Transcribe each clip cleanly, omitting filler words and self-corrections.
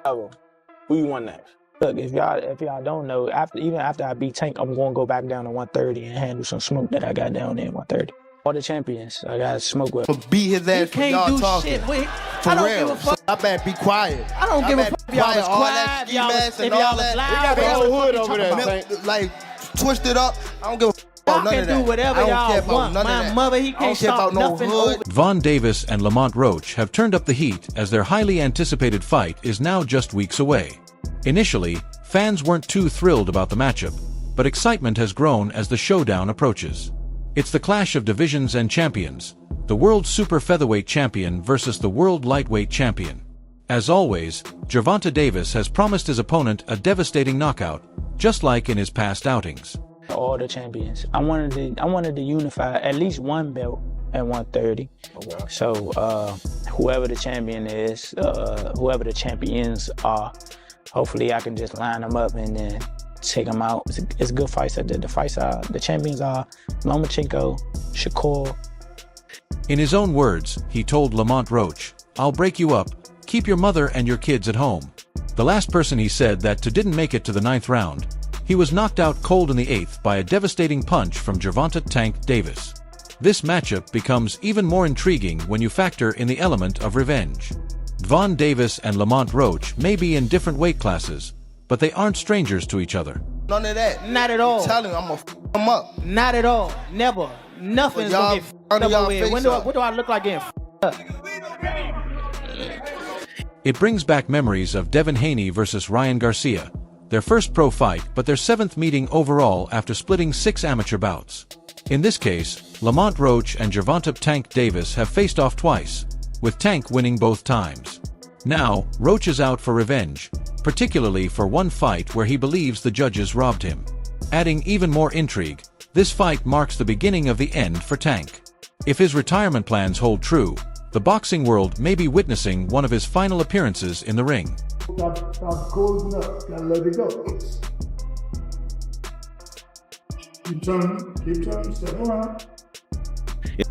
Who you want next? Look, if y'all don't know, even after I beat Tank, I'm gonna go back down to 130 and handle some smoke that I got down there in 130. All the champions, I got smoke with. Beat his ass for y'all talking. Shit, wait. For real. So I better be quiet. I don't give a fuck if y'all was quiet, if y'all was loud. We got the whole hood over there, Tank. Like, twist it up. I don't give a fuck about none of that. Y'all can do whatever y'all want. My mother, he can't stop nothing over. Gervonta Davis and Lamont Roach have turned up the heat as their highly anticipated fight is now just weeks away. Initially, fans weren't too thrilled about the matchup, but excitement has grown as the showdown approaches. It's the clash of divisions and champions, the world super featherweight champion versus the world lightweight champion. As always, Gervonta Davis has promised his opponent a devastating knockout, just like in his past outings. All the champions. I wanted to unify at least one belt at 130. Okay. So whoever the champion is, whoever the champions are, hopefully I can just line them up and then take them out. It's good fights. The champions are Lomachenko, Shakur. In his own words, he told Lamont Roach, "I'll break you up, keep your mother and your kids at home." The last person he said that to didn't make it to the 9th round. He was knocked out cold in the 8th by a devastating punch from Gervonta "Tank" Davis. This matchup becomes even more intriguing when you factor in the element of revenge. Gervonta Davis and Lamont Roach may be in different weight classes, but they aren't strangers to each other. None of that. Not at all. Tell him I'm gonna f him up. Not at all. Never. Nothing's gonna get f***ed up over here. What do I look like getting f***ed up? It brings back memories of Devin Haney versus Ryan Garcia, their first pro fight but their 7th meeting overall after splitting 6 amateur bouts. In this case, Lamont Roach and Gervonta "Tank" Davis have faced off twice, with Tank winning both times. Now, Roach is out for revenge, particularly for one fight where he believes the judges robbed him. Adding even more intrigue, this fight marks the beginning of the end for Tank. If his retirement plans hold true, the boxing world may be witnessing one of his final appearances in the ring. Stop closing up, gotta let it go. Keep turning, step around.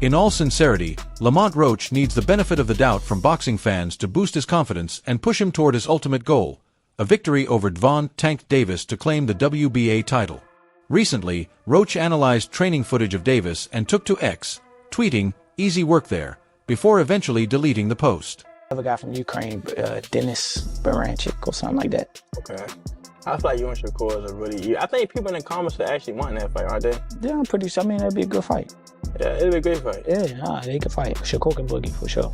In all sincerity, Lamont Roach needs the benefit of the doubt from boxing fans to boost his confidence and push him toward his ultimate goal, a victory over Gervonta "Tank" Davis to claim the WBA title. Recently, Roach analyzed training footage of Davis and took to X, tweeting, "Easy work there," before eventually deleting the post. I have a guy from Ukraine, Denis Baranchik or something like that. Okay. I feel like you and Shakur is a really... I think people in the comments are actually wanting that fight, aren't they? Yeah, I'm pretty sure. I mean, that'd be a good fight. Yeah, it'd be a great fight. Yeah, they can fight. Shakur can boogie for sure.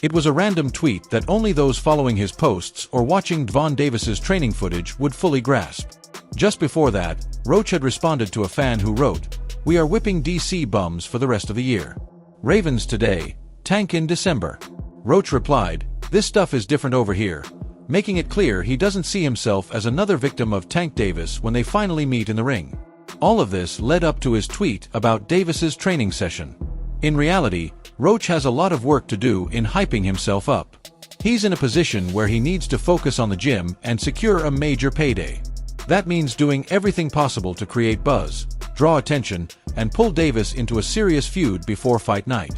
It was a random tweet that only those following his posts or watching Gervonta Davis's training footage would fully grasp. Just before that, Roach had responded to a fan who wrote, "We are whipping DC bums for the rest of the year. Ravens today, Tank in December." Roach replied, "This stuff is different over here," making it clear he doesn't see himself as another victim of Tank Davis when they finally meet in the ring. All of this led up to his tweet about Davis's training session. In reality, Roach has a lot of work to do in hyping himself up. He's in a position where he needs to focus on the gym and secure a major payday. That means doing everything possible to create buzz, draw attention, and pull Davis into a serious feud before fight night.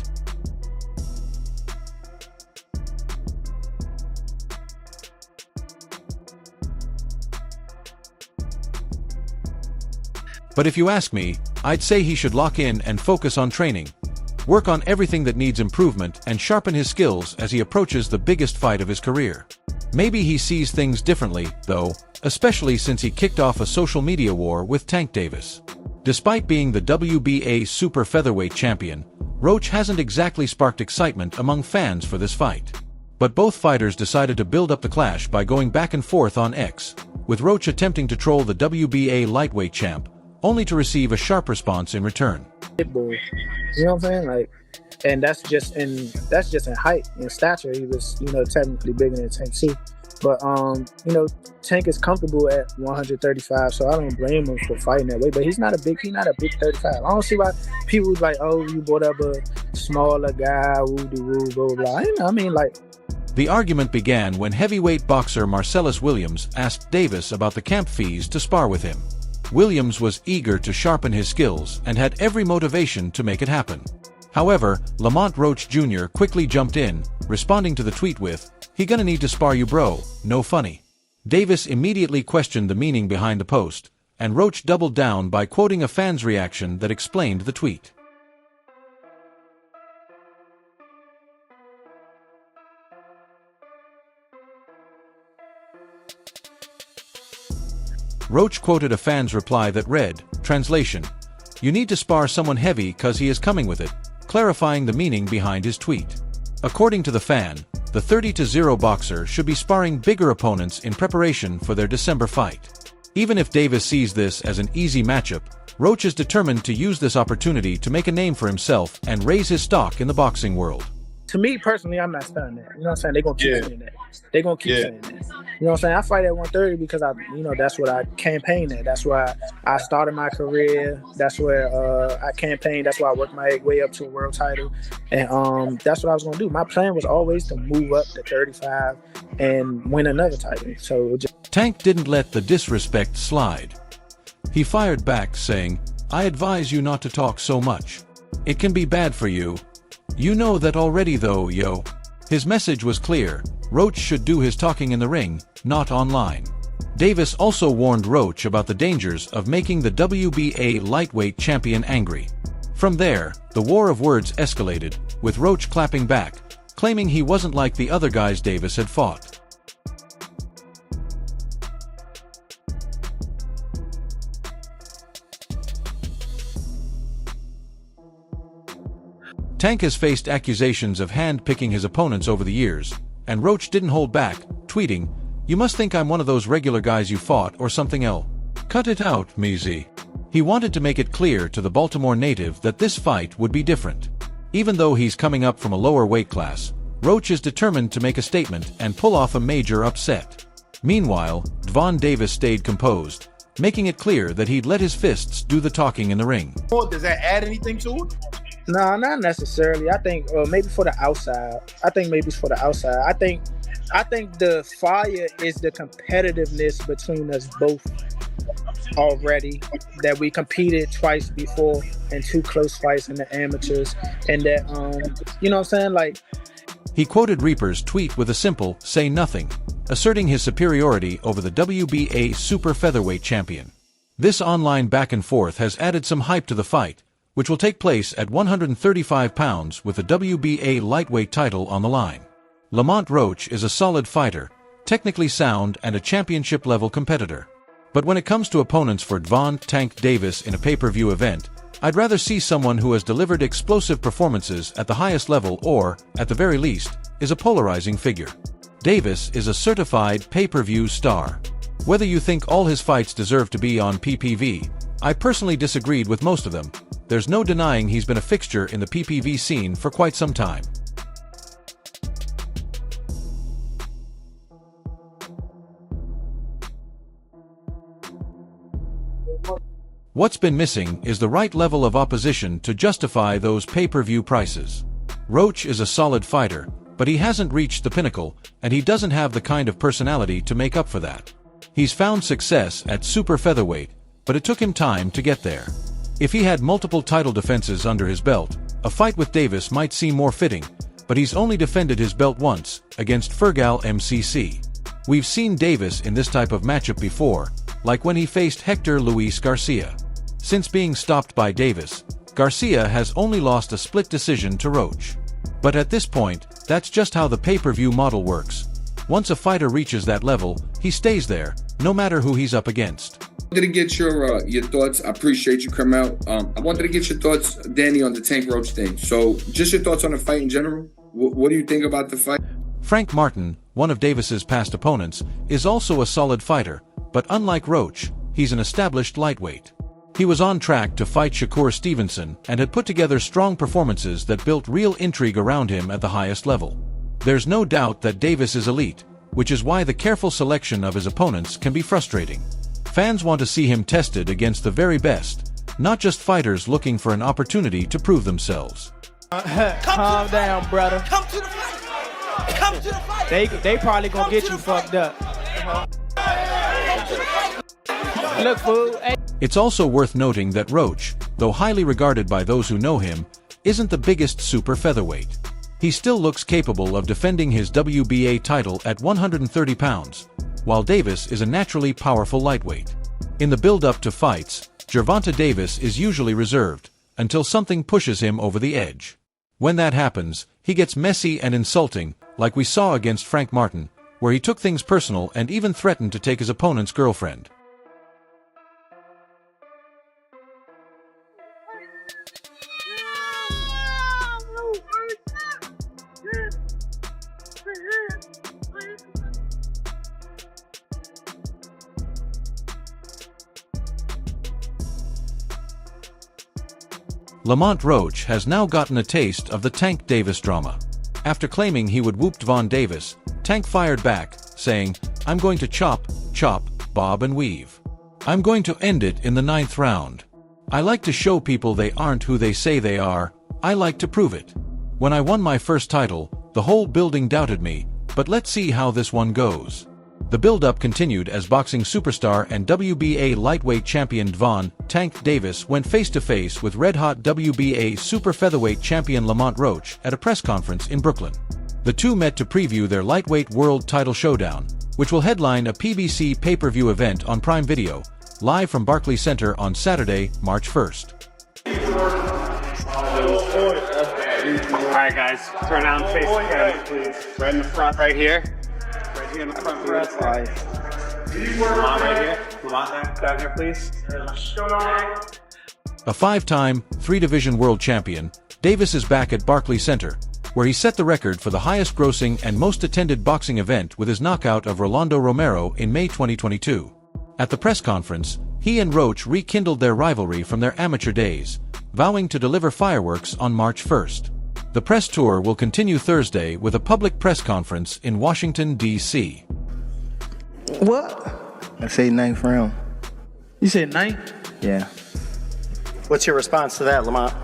But if you ask me, I'd say he should lock in and focus on training, work on everything that needs improvement, and sharpen his skills as he approaches the biggest fight of his career. Maybe he sees things differently, though, especially since he kicked off a social media war with Tank Davis. Despite being the WBA super featherweight champion, Roach hasn't exactly sparked excitement among fans for this fight. But both fighters decided to build up the clash by going back and forth on X, with Roach attempting to troll the WBA lightweight champ, only to receive a sharp response in return. Pitbull, you know what I'm saying? Like, and that's just in height and stature. He was, technically bigger than Tank C. But Tank is comfortable at 135, so I don't blame him for fighting that way. But he's not a big 35. I don't see why people like, oh, you brought up a smaller guy, woo-de-woo, blah, blah, blah. I mean, like. The argument began when heavyweight boxer Marcellus Williams asked Davis about the camp fees to spar with him. Williams was eager to sharpen his skills and had every motivation to make it happen. However, Lamont Roach Jr. quickly jumped in, responding to the tweet with, "He gonna need to spar you bro, no funny." Davis immediately questioned the meaning behind the post, and Roach doubled down by quoting a fan's reaction that explained the tweet. Roach quoted a fan's reply that read, translation, "You need to spar someone heavy cause he is coming with it," clarifying the meaning behind his tweet. According to the fan, the 30-0 boxer should be sparring bigger opponents in preparation for their December fight. Even if Davis sees this as an easy matchup, Roach is determined to use this opportunity to make a name for himself and raise his stock in the boxing world. To me personally, I'm not stunned that. You know what I'm saying? They're going to keep saying that. They're going to keep saying that. You know what I'm saying? I fight at 130 because that's what I campaigned at. That's where I started my career. That's where I campaigned. That's why I worked my way up to a world title. And that's what I was going to do. My plan was always to move up to 35 and win another title. So Tank didn't let the disrespect slide. He fired back saying, "I advise you not to talk so much. It can be bad for you. You know that already though, yo." His message was clear. Roach should do his talking in the ring, not online. Davis also warned Roach about the dangers of making the WBA lightweight champion angry. From there, the war of words escalated, with Roach clapping back, claiming he wasn't like the other guys Davis had fought. Tank has faced accusations of hand-picking his opponents over the years, and Roach didn't hold back, tweeting, "You must think I'm one of those regular guys you fought or something else. Cut it out, Measy." He wanted to make it clear to the Baltimore native that this fight would be different. Even though he's coming up from a lower weight class, Roach is determined to make a statement and pull off a major upset. Meanwhile, Gervonta Davis stayed composed, making it clear that he'd let his fists do the talking in the ring. Does that add anything to it? No, not necessarily. I think maybe for the outside. I think maybe it's for the outside. I think the fire is the competitiveness between us both already, that we competed twice before in 2 close fights in the amateurs, and that you know what I'm saying? Like, he quoted Reaper's tweet with a simple "say nothing," asserting his superiority over the WBA super featherweight champion. This online back and forth has added some hype to the fight, which will take place at 135 pounds with the WBA lightweight title on the line. Lamont Roach is a solid fighter, technically sound and a championship-level competitor. But when it comes to opponents for Gervonta "Tank" Davis in a pay-per-view event, I'd rather see someone who has delivered explosive performances at the highest level or, at the very least, is a polarizing figure. Davis is a certified pay-per-view star. Whether you think all his fights deserve to be on PPV, I personally disagreed with most of them. There's no denying he's been a fixture in the PPV scene for quite some time. What's been missing is the right level of opposition to justify those pay-per-view prices. Roach is a solid fighter, but he hasn't reached the pinnacle, and he doesn't have the kind of personality to make up for that. He's found success at super featherweight, but it took him time to get there. If he had multiple title defenses under his belt, a fight with Davis might seem more fitting, but he's only defended his belt once, against Fergal MCC. We've seen Davis in this type of matchup before, like when he faced Hector Luis Garcia. Since being stopped by Davis, Garcia has only lost a split decision to Roach. But at this point, that's just how the pay-per-view model works. Once a fighter reaches that level, he stays there, no matter who he's up against. I wanted to get your thoughts. I appreciate you coming out. I wanted to get your thoughts, Danny, on the Tank Roach thing. So just your thoughts on the fight in general. What do you think about the fight? Frank Martin, one of Davis's past opponents, is also a solid fighter, but unlike Roach, he's an established lightweight. He was on track to fight Shakur Stevenson and had put together strong performances that built real intrigue around him at the highest level. There's no doubt that Davis is elite, which is why the careful selection of his opponents can be frustrating. Fans want to see him tested against the very best, not just fighters looking for an opportunity to prove themselves. Calm down, brother. Come to the fight. Come to the fight. They probably gonna get you fucked up. Look, fool. Hey. It's also worth noting that Roach, though highly regarded by those who know him, isn't the biggest super featherweight. He still looks capable of defending his WBA title at 130 pounds, while Davis is a naturally powerful lightweight. In the build-up to fights, Gervonta Davis is usually reserved, until something pushes him over the edge. When that happens, he gets messy and insulting, like we saw against Frank Martin, where he took things personal and even threatened to take his opponent's girlfriend. Lamont Roach has now gotten a taste of the Tank Davis drama. After claiming he would whoop Gervonta Davis, Tank fired back, saying, "I'm going to chop, bob and weave. I'm going to end it in the 9th round. I like to show people they aren't who they say they are. I like to prove it. When I won my first title, the whole building doubted me, but let's see how this one goes." The build-up continued as boxing superstar and WBA lightweight champion Gervonta "Tank" Davis went face-to-face with red-hot WBA super featherweight champion Lamont Roach at a press conference in Brooklyn. The two met to preview their lightweight world title showdown, which will headline a PBC pay-per-view event on Prime Video, live from Barclays Center on Saturday, March 1st. Alright guys, turn on face the camera, please. Right in the front, right here. Right here in the front for us. Lamont right here. Lamont down here, please. A 5-time, 3-division world champion, Davis is back at Barclays Center, where he set the record for the highest-grossing and most-attended boxing event with his knockout of Rolando Romero in May 2022. At the press conference, he and Roach rekindled their rivalry from their amateur days, vowing to deliver fireworks on March 1st. The press tour will continue Thursday with a public press conference in Washington, D.C. What? I say 9th round. You said 9th? Yeah. What's your response to that, Lamont?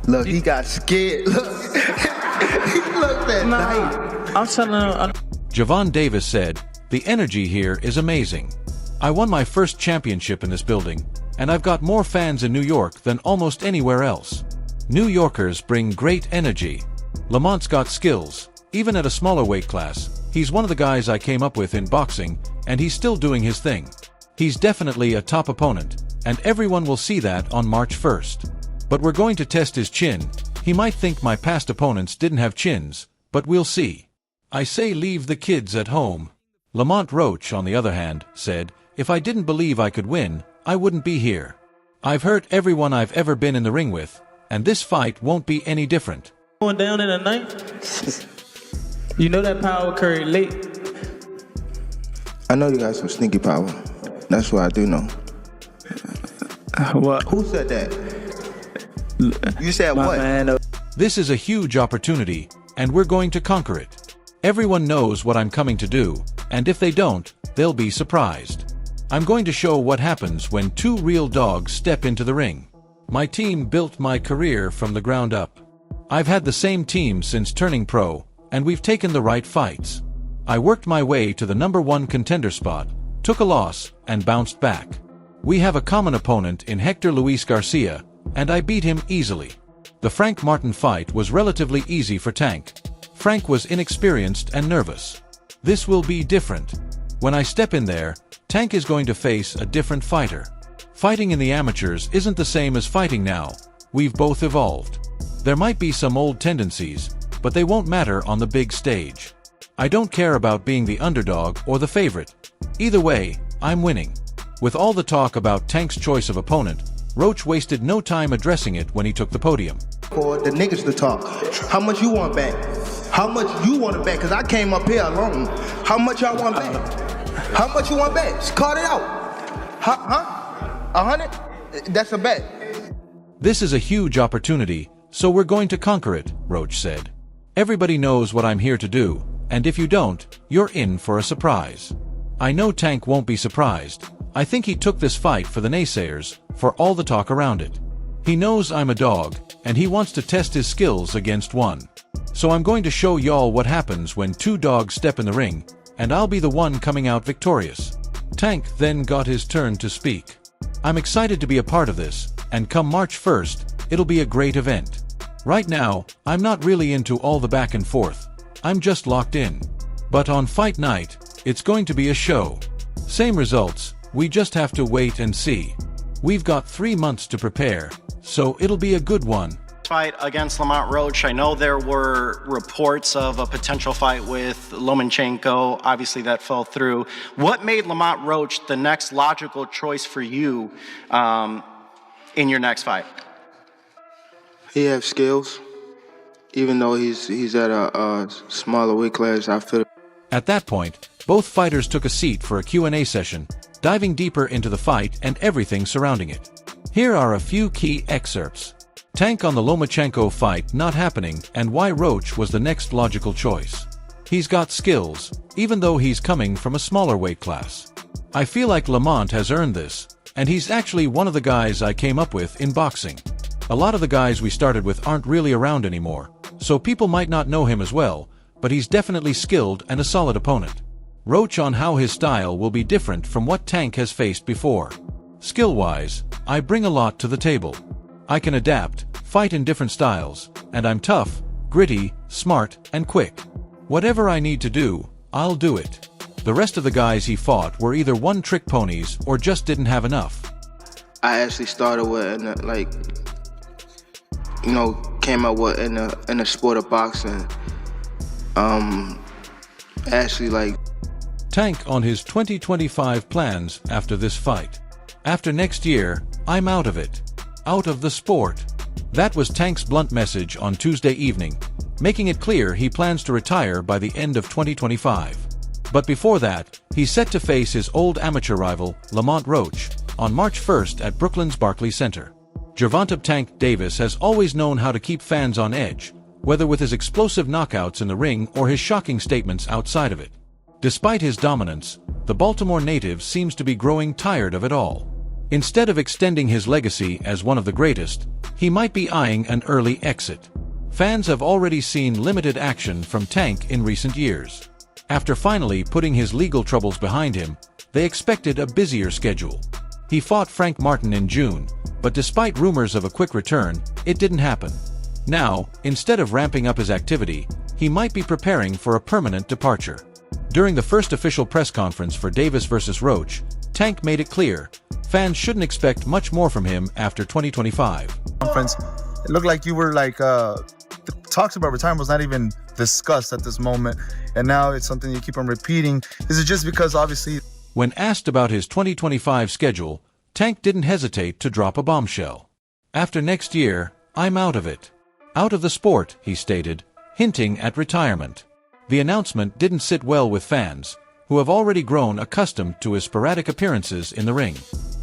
Look, he got scared. Look. He looked at night. I'm telling him. Gervonta Davis said, "The energy here is amazing. I won my first championship in this building, and I've got more fans in New York than almost anywhere else. New Yorkers bring great energy. Lamont's got skills, even at a smaller weight class. He's one of the guys I came up with in boxing, and he's still doing his thing. He's definitely a top opponent, and everyone will see that on March 1st. But we're going to test his chin. He might think my past opponents didn't have chins, but we'll see. I say leave the kids at home." Lamont Roach, on the other hand, said, "If I didn't believe I could win, I wouldn't be here. I've hurt everyone I've ever been in the ring with, and this fight won't be any different." Going down in the 9th? You know that power occurred late. I know you got some sneaky power. That's what I do know. What? Who said that? You said what? Man, This is a huge opportunity, and we're going to conquer it. Everyone knows what I'm coming to do, and if they don't, they'll be surprised. I'm going to show what happens when two real dogs step into the ring. My team built my career from the ground up. I've had the same team since turning pro, and we've taken the right fights. I worked my way to the #1 contender spot, took a loss, and bounced back. We have a common opponent in Hector Luis Garcia, and I beat him easily. The Frank Martin fight was relatively easy for Tank. Frank was inexperienced and nervous. This will be different. When I step in there, Tank is going to face a different fighter. Fighting in the amateurs isn't the same as fighting now. We've both evolved. There might be some old tendencies, but they won't matter on the big stage. I don't care about being the underdog or the favorite. Either way, I'm winning. With all the talk about Tank's choice of opponent, Roach wasted no time addressing it when he took the podium. For the niggas to talk. How much you want back? How much you want it back? Because I came up here alone. How much y'all want back? How much you want back? Just call it out. Huh? 100? That's a bet. This is a huge opportunity, so we're going to conquer it, Roach said. Everybody knows what I'm here to do, and if you don't, you're in for a surprise. I know Tank won't be surprised. I think he took this fight for the naysayers, for all the talk around it. He knows I'm a dog, and he wants to test his skills against one. So I'm going to show y'all what happens when two dogs step in the ring, and I'll be the one coming out victorious. Tank then got his turn to speak. I'm excited to be a part of this, and come March 1st, it'll be a great event. Right now, I'm not really into all the back and forth. I'm just locked in. But on fight night, it's going to be a show. Same results, we just have to wait and see. We've got 3 months to prepare, so it'll be a good one. Fight against Lamont Roach. I know there were reports of a potential fight with Lomachenko. Obviously, that fell through. What made Lamont Roach the next logical choice for you in your next fight? He has skills. Even though he's at a smaller weight class, I feel. At that point, both fighters took a seat for a Q&A session, diving deeper into the fight and everything surrounding it. Here are a few key excerpts. Tank on the Lomachenko fight not happening and why Roach was the next logical choice. He's got skills, even though he's coming from a smaller weight class. I feel like Lamont has earned this, and he's actually one of the guys I came up with in boxing. A lot of the guys we started with aren't really around anymore, so people might not know him as well, but he's definitely skilled and a solid opponent. Roach on how his style will be different from what Tank has faced before. Skill-wise, I bring a lot to the table. I can adapt, fight in different styles, and I'm tough, gritty, smart, and quick. Whatever I need to do, I'll do it. The rest of the guys he fought were either one-trick ponies or just didn't have enough. I actually started with, came up with in the sport of boxing. Tank on his 2025 plans after this fight. After next year, I'm out of it. Out of the sport. That was Tank's blunt message on Tuesday evening, making it clear he plans to retire by the end of 2025. But before that, he's set to face his old amateur rival, Lamont Roach, on March 1st at Brooklyn's Barclays Center. Gervonta "Tank" Davis has always known how to keep fans on edge, whether with his explosive knockouts in the ring or his shocking statements outside of it. Despite his dominance, the Baltimore native seems to be growing tired of it all. Instead of extending his legacy as one of the greatest, he might be eyeing an early exit. Fans have already seen limited action from Tank in recent years. After finally putting his legal troubles behind him, they expected a busier schedule. He fought Frank Martin in June, but despite rumors of a quick return, it didn't happen. Now, instead of ramping up his activity, he might be preparing for a permanent departure. During the first official press conference for Davis vs. Roach, Tank made it clear, fans shouldn't expect much more from him after 2025. It looked like you were the talks about retirement was not even discussed at this moment, and now it's something you keep on repeating. Is it just because obviously... When asked about his 2025 schedule, Tank didn't hesitate to drop a bombshell. After next year, I'm out of it. Out of the sport, he stated, hinting at retirement. The announcement didn't sit well with fans, who have already grown accustomed to his sporadic appearances in the ring.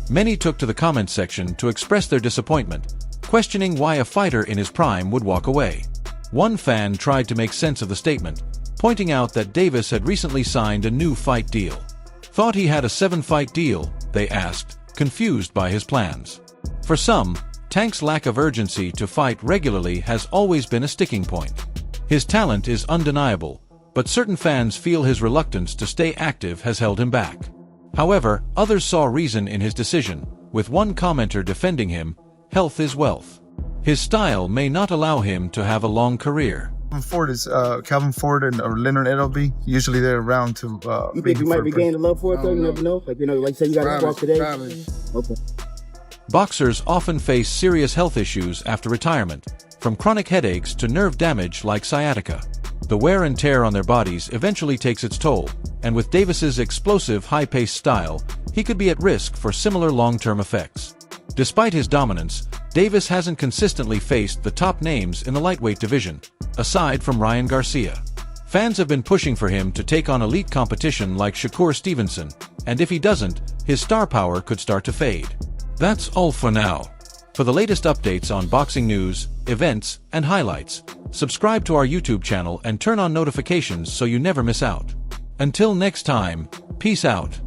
Many took to the comments section to express their disappointment, questioning why a fighter in his prime would walk away. One fan tried to make sense of the statement, pointing out that Davis had recently signed a new fight deal. Thought he had a 7-fight deal, they asked, confused by his plans. For some, Tank's lack of urgency to fight regularly has always been a sticking point. His talent is undeniable, but certain fans feel his reluctance to stay active has held him back. However, others saw reason in his decision, with one commenter defending him, "Health is wealth." His style may not allow him to have a long career. Calvin Ford or Leonard Edelby, usually they're around to... you think you might regain the love for it, though? You never know? Like you say, you got to walk today? Okay. Boxers often face serious health issues after retirement, from chronic headaches to nerve damage like sciatica. The wear and tear on their bodies eventually takes its toll, and with Davis's explosive, high-paced style, he could be at risk for similar long-term effects. Despite his dominance, Davis hasn't consistently faced the top names in the lightweight division, aside from Ryan Garcia. Fans have been pushing for him to take on elite competition like Shakur Stevenson, and if he doesn't, his star power could start to fade. That's all for now. For the latest updates on boxing news, events, and highlights, subscribe to our YouTube channel and turn on notifications so you never miss out. Until next time, peace out.